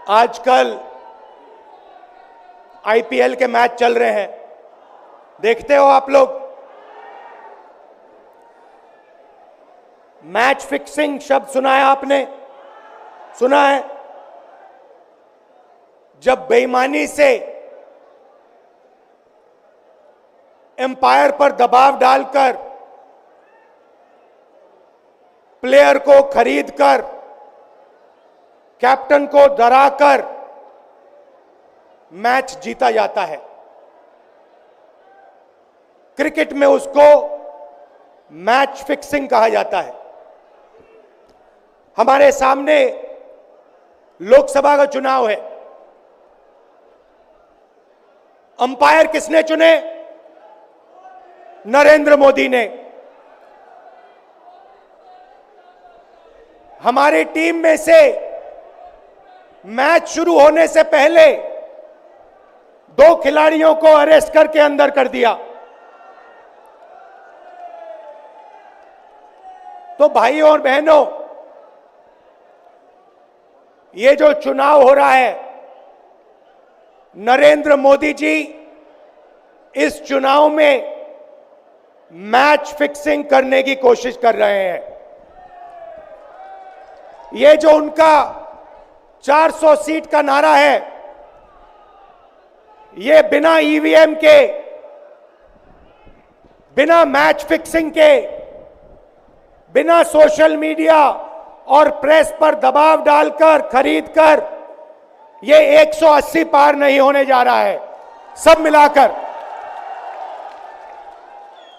आजकल आईपीएल के मैच चल रहे हैं, देखते हो आप लोग। मैच फिक्सिंग शब्द सुना है आपने? सुना है? जब बेईमानी से एम्पायर पर दबाव डालकर प्लेयर को खरीदकर कैप्टन को डराकर मैच जीता जाता है। क्रिकेट में उसको मैच फिक्सिंग कहा जाता है। हमारे सामने लोकसभा का चुनाव है। अंपायर किसने चुने? नरेंद्र मोदी ने। हमारी टीम में से मैच शुरू होने से पहले 2 खिलाड़ियों को अरेस्ट करके अंदर कर दिया। तो भाइयों और बहनों, ये जो चुनाव हो रहा है, नरेंद्र मोदी जी इस चुनाव में मैच फिक्सिंग करने की कोशिश कर रहे हैं। ये जो उनका 400 सीट का नारा है, ये बिना ईवीएम के, बिना मैच फिक्सिंग के, बिना सोशल मीडिया और प्रेस पर दबाव डालकर खरीदकर ये 180 पार नहीं होने जा रहा है। सब मिलाकर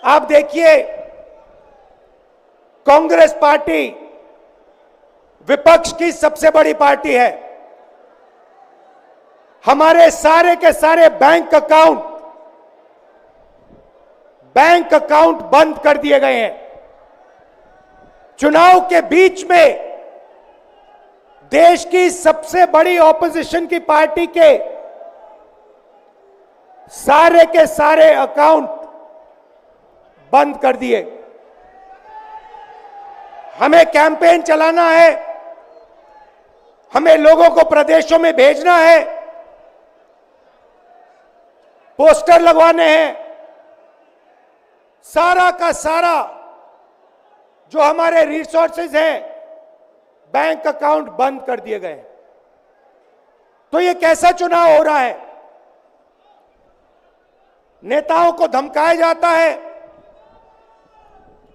आप देखिए, कांग्रेस पार्टी विपक्ष की सबसे बड़ी पार्टी है। हमारे सारे के सारे बैंक अकाउंट बंद कर दिए गए हैं। चुनाव के बीच में देश की सबसे बड़ी ऑपोजिशन की पार्टी के सारे अकाउंट बंद कर दिए। हमें कैंपेन चलाना है, हमें लोगों को प्रदेशों में भेजना है, पोस्टर लगवाने हैं। सारा का सारा जो हमारे रिसोर्सेज हैं, बैंक अकाउंट बंद कर दिए गए। तो ये कैसा चुनाव हो रहा है? नेताओं को धमकाया जाता है,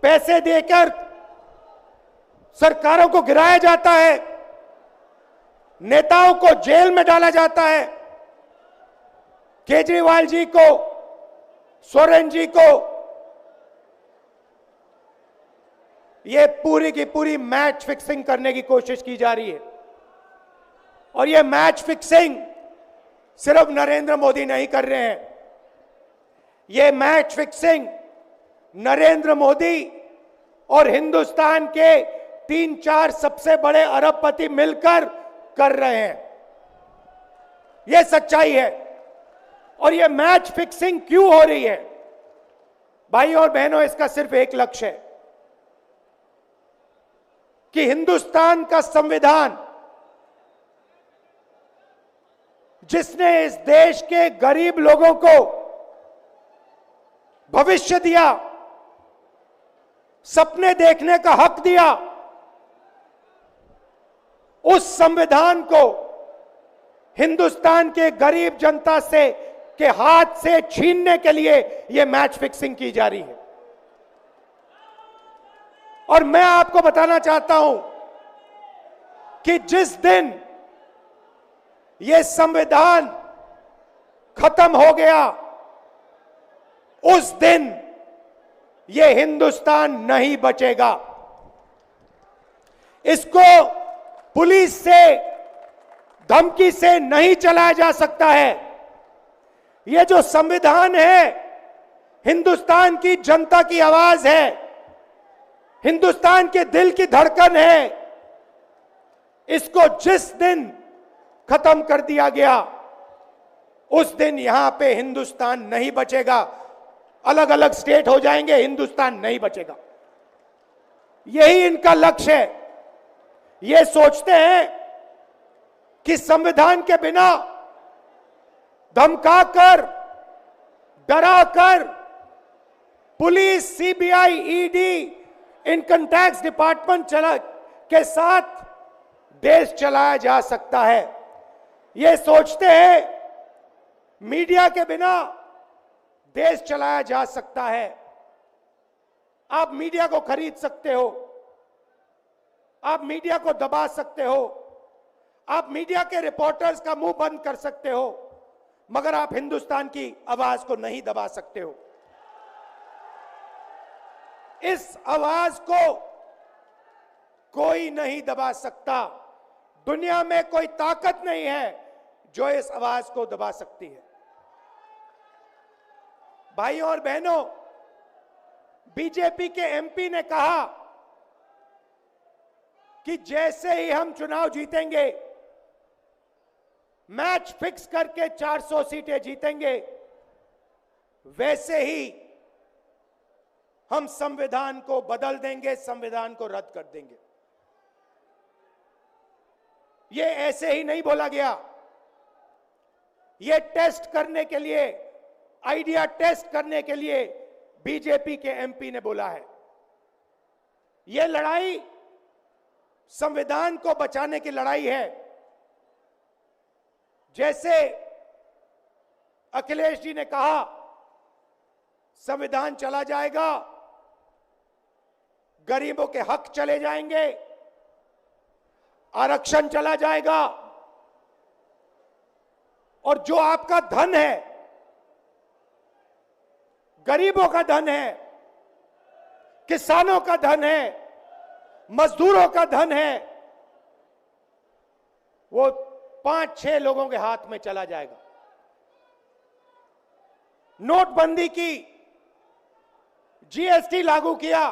पैसे देकर सरकारों को गिराया जाता है, नेताओं को जेल में डाला जाता है। केजरीवाल जी को, सोरेन जी को, ये पूरी की पूरी मैच फिक्सिंग करने की कोशिश की जा रही है। और ये मैच फिक्सिंग सिर्फ नरेंद्र मोदी नहीं कर रहे हैं। ये मैच फिक्सिंग नरेंद्र मोदी और हिंदुस्तान के 3-4 सबसे बड़े अरबपति मिलकर कर रहे हैं। यह सच्चाई है। और यह मैच फिक्सिंग क्यों हो रही है? भाइयों और बहनों, इसका सिर्फ एक लक्ष्य है कि हिंदुस्तान का संविधान, जिसने इस देश के गरीब लोगों को भविष्य दिया, सपने देखने का हक दिया, उस संविधान को हिंदुस्तान के गरीब जनता से के हाथ से छीनने के लिए यह मैच फिक्सिंग की जा रही है। और मैं आपको बताना चाहता हूं कि जिस दिन यह संविधान खत्म हो गया, उस दिन यह हिंदुस्तान नहीं बचेगा। इसको पुलिस से, धमकी से नहीं चलाया जा सकता है। यह जो संविधान है, हिंदुस्तान की जनता की आवाज है, हिंदुस्तान के दिल की धड़कन है। इसको जिस दिन खत्म कर दिया गया, उस दिन यहां पे हिंदुस्तान नहीं बचेगा। अलग अलग स्टेट हो जाएंगे, हिंदुस्तान नहीं बचेगा। यही इनका लक्ष्य है। ये सोचते हैं कि संविधान के बिना धमकाकर, डराकर police, CBI, ED, income tax department के साथ देश चलाया जा सकता है। ये सोचते हैं मीडिया के बिना देश चलाया जा सकता है। आप मीडिया को खरीद सकते हो, आप मीडिया को दबा सकते हो, आप मीडिया के रिपोर्टर्स का मुंह बंद कर सकते हो, मगर आप हिंदुस्तान की आवाज को नहीं दबा सकते हो। इस आवाज को कोई नहीं दबा सकता। दुनिया में कोई ताकत नहीं है जो इस आवाज को दबा सकती है। भाइयों और बहनों, बीजेपी के एमपी ने कहा कि जैसे ही हम चुनाव जीतेंगे, मैच फिक्स करके 400 सीटें जीतेंगे, वैसे ही हम संविधान को बदल देंगे, संविधान को रद्द कर देंगे। ये ऐसे ही नहीं बोला गया, ये टेस्ट करने के लिए, आइडिया टेस्ट करने के लिए बीजेपी के एमपी ने बोला है। ये लड़ाई संविधान को बचाने की लड़ाई है। जैसे अखिलेश जी ने कहा, संविधान चला जाएगा, गरीबों के हक चले जाएंगे, आरक्षण चला जाएगा, और जो आपका धन है, गरीबों का धन है, किसानों का धन है, मजदूरों का धन है, वो 5-6 लोगों के हाथ में चला जाएगा। नोटबंदी की, जीएसटी लागू किया।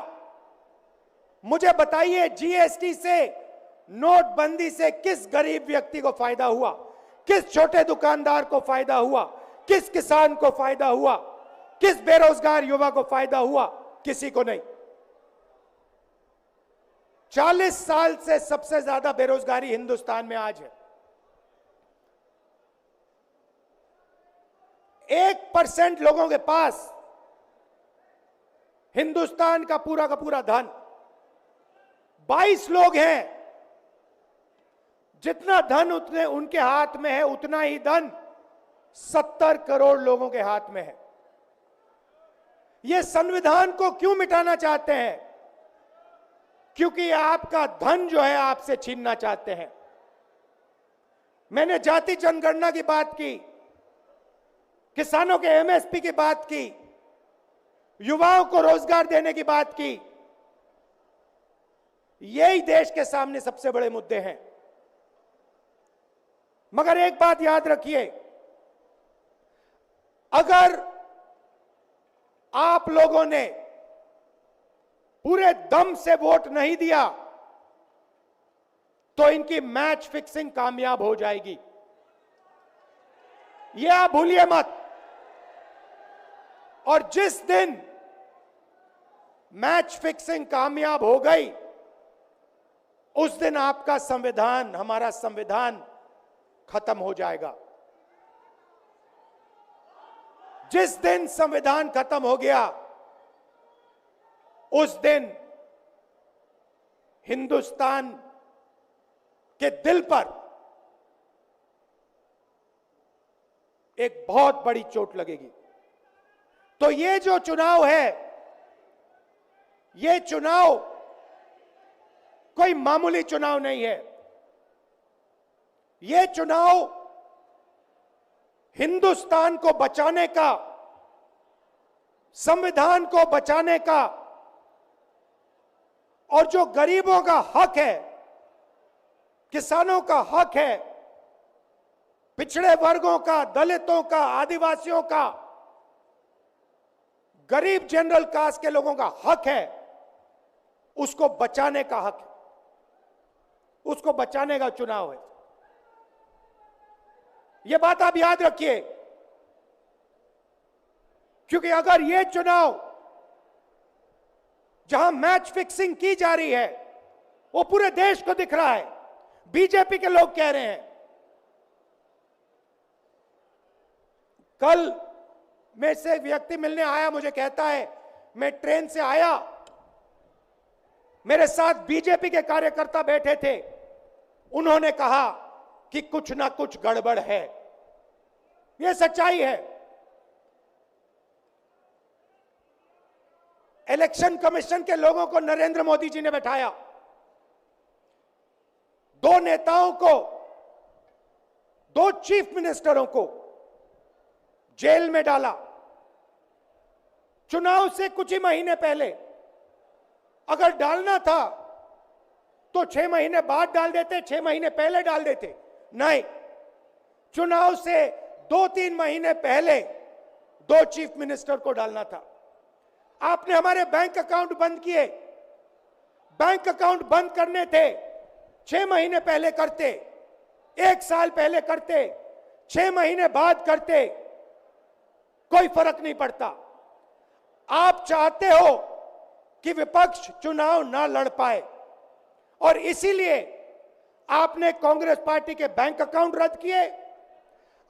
मुझे बताइए, जीएसटी से, नोटबंदी से किस गरीब व्यक्ति को फायदा हुआ? किस छोटे दुकानदार को फायदा हुआ? किस किसान को फायदा हुआ? किस बेरोजगार युवा को फायदा हुआ? किसी को नहीं। 40 साल से सबसे ज्यादा बेरोजगारी हिंदुस्तान में आज है। 1% लोगों के पास हिंदुस्तान का पूरा धन, 22 लोग हैं। जितना धन उतने उनके हाथ में है, उतना ही धन 70 करोड़ लोगों के हाथ में है। ये संविधान को क्यों मिटाना चाहते हैं? क्योंकि आपका धन जो है आपसे छीनना चाहते हैं। मैंने जाति जनगणना की बात की, किसानों के एमएसपी की बात की, युवाओं को रोजगार देने की बात की। यही देश के सामने सबसे बड़े मुद्दे हैं। मगर एक बात याद रखिए, अगर आप लोगों ने पूरे दम से वोट नहीं दिया तो इनकी मैच फिक्सिंग कामयाब हो जाएगी। यह आप भूलिए मत। और जिस दिन मैच फिक्सिंग कामयाब हो गई, उस दिन आपका संविधान, हमारा संविधान खत्म हो जाएगा। जिस दिन संविधान खत्म हो गया, उस दिन हिंदुस्तान के दिल पर एक बहुत बड़ी चोट लगेगी। तो ये जो चुनाव है, ये चुनाव कोई मामूली चुनाव नहीं है। ये चुनाव हिंदुस्तान को बचाने का, संविधान को बचाने का, और जो गरीबों का हक है, किसानों का हक है, पिछड़े वर्गों का, दलितों का, आदिवासियों का, गरीब जनरल कास्ट के लोगों का हक है, उसको बचाने का हक है। उसको बचाने का चुनाव है। यह बात आप याद रखिए, क्योंकि अगर यह चुनाव जहां मैच फिक्सिंग की जा रही है, वो पूरे देश को दिख रहा है। बीजेपी के लोग कह रहे हैं, कल में से एक व्यक्ति मिलने आया, मुझे कहता है मैं ट्रेन से आया, मेरे साथ बीजेपी के कार्यकर्ता बैठे थे, उन्होंने कहा कि कुछ ना कुछ गड़बड़ है। यह सच्चाई है। इलेक्शन कमीशन के लोगों को नरेंद्र मोदी जी ने बैठाया, दो नेताओं को, दो चीफ मिनिस्टरों को जेल में डाला। चुनाव से कुछ ही महीने पहले अगर डालना था तो 6 महीने बाद डाल देते, 6 महीने पहले डाल देते। नहीं, चुनाव से 2-3 महीने पहले 2 चीफ मिनिस्टर को डालना था। आपने हमारे बैंक अकाउंट बंद किए। बैंक अकाउंट बंद करने थे, 6 महीने पहले करते, 1 साल पहले करते, 6 महीने बाद करते, कोई फर्क नहीं पड़ता। आप चाहते हो कि विपक्ष चुनाव ना लड़ पाए और इसीलिए आपने कांग्रेस पार्टी के बैंक अकाउंट रद्द किए,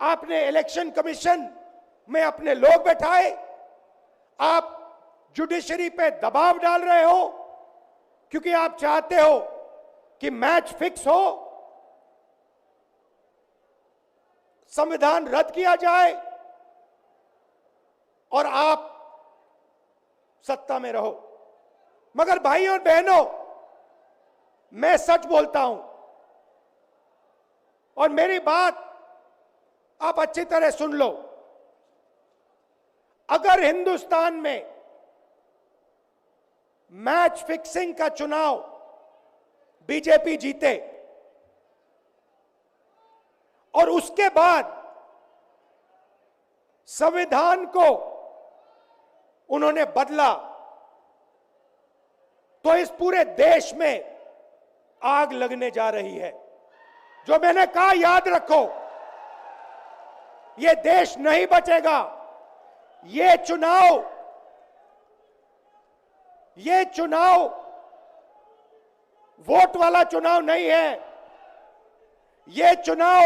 आपने इलेक्शन कमीशन में अपने लोग बैठाए, आप जुडिशरी पे दबाव डाल रहे हो क्योंकि आप चाहते हो कि मैच फिक्स हो, संविधान रद्द किया जाए और आप सत्ता में रहो। मगर भाइयों और बहनों, मैं सच बोलता हूं और मेरी बात आप अच्छी तरह सुन लो। अगर हिंदुस्तान में मैच फिक्सिंग का चुनाव बीजेपी जीते और उसके बाद संविधान को उन्होंने बदला, तो इस पूरे देश में आग लगने जा रही है। जो मैंने कहा याद रखो, यह देश नहीं बचेगा। ये चुनाव वोट वाला चुनाव नहीं है। यह चुनाव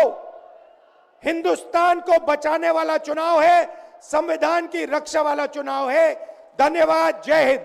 हिंदुस्तान को बचाने वाला चुनाव है, संविधान की रक्षा वाला चुनाव है। धन्यवाद। जय हिंद।